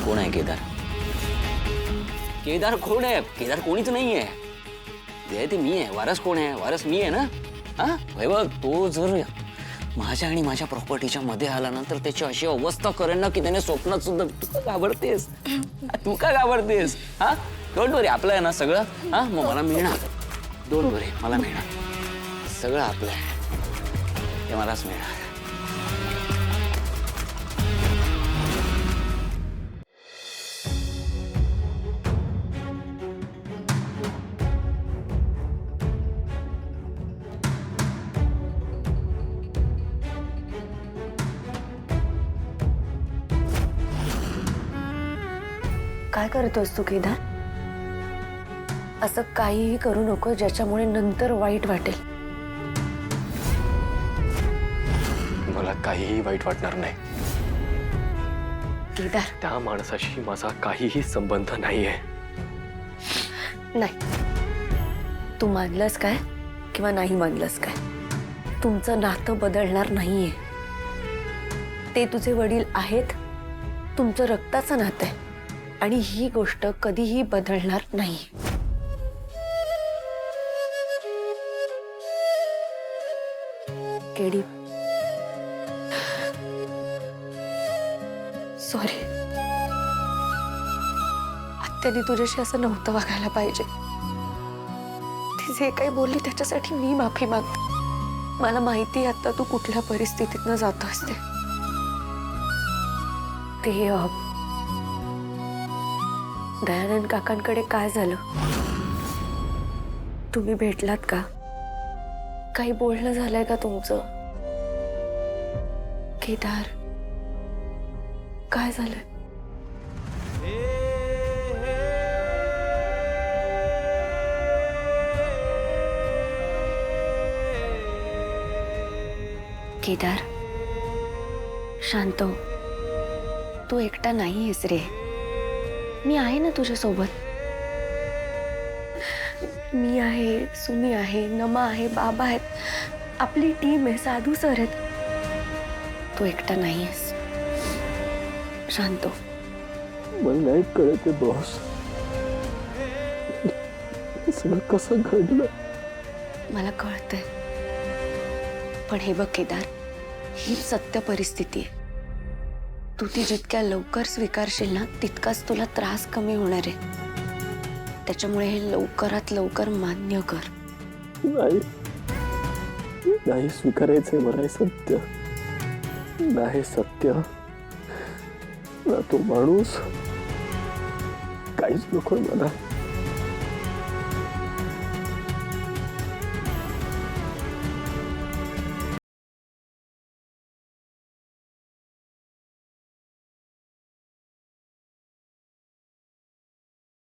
कोण आहे केदार? केदार कोण आहे? केदार कोणीच नाहीये. जे ते मी आहे. वारस कोण आहे? वारस मी आहे ना. हा वैभव, तो जर माझ्या आणि माझ्या प्रॉपर्टीच्या मध्ये आला ना तर त्याची अशी अवस्था करेन ना की त्याने स्वप्नात सुद्धा. तू का घाबरतेस? तू का घाबरतेस? हा डोंट वरी, आपलं आहे ना सगळं. हा मग मला मिळणार. डोंट वरी, मला मिळणार. सगळं आपलं आहे, ते मलाच मिळणार. काय करतोस तू केदार? असं काहीही करू नको ज्याच्यामुळे नंतर वाईट वाटेल. मला काहीही वाईट वाटणार नाही. केदार, त्या माणसाशी माझा काहीही संबंध नाहीये. नाही, तू मानलंस काय किंवा नाही मानलंस काय, तुमचं नातं बदलणार नाहीये. ते तुझे वडील आहेत, तुमचं रक्ताचं नातं आहे आणि ही गोष्ट कधीही बदलणार नाही. KD, sorry. आत्याने तुझ्याशी असं नव्हतं वागायला पाहिजे. ती जे काही बोलली त्याच्यासाठी मी माफी मागते. मला माहिती आहे आता तू कुठल्या परिस्थितीतनं जातोस ते. दयानंद काकांकडे काय झालं? तुम्ही भेटलात का? काही बोलणं झालंय का तुमचं? केदार, काय झालंय? केदार, शांत हो. तू एकटा नाहीयेस रे. मी आहे ना तुझ्या सोबत. मी आहे, सुमी आहे, नमा आहे, बाबा आहेत. आपली टीम आहे, साधू सर आहेत. तू एकटा नाहीयेस. शांत हो. मला नाही कळत आहे बॉस, सगळं कसं घडलं. मला कळतंय, पण हे बघ केदार, ही सत्य परिस्थिती आहे. तू ती जितक्या लवकर स्वीकारशील ना तितकाच तुला त्रास कमी होणार आहे. त्याच्यामुळे हे लवकरात लवकर मान्य कर. नाही, नाही स्वीकारायचंय मला हे सत्य. नाही सत्य ना तो माणूस, काहीच नको मला.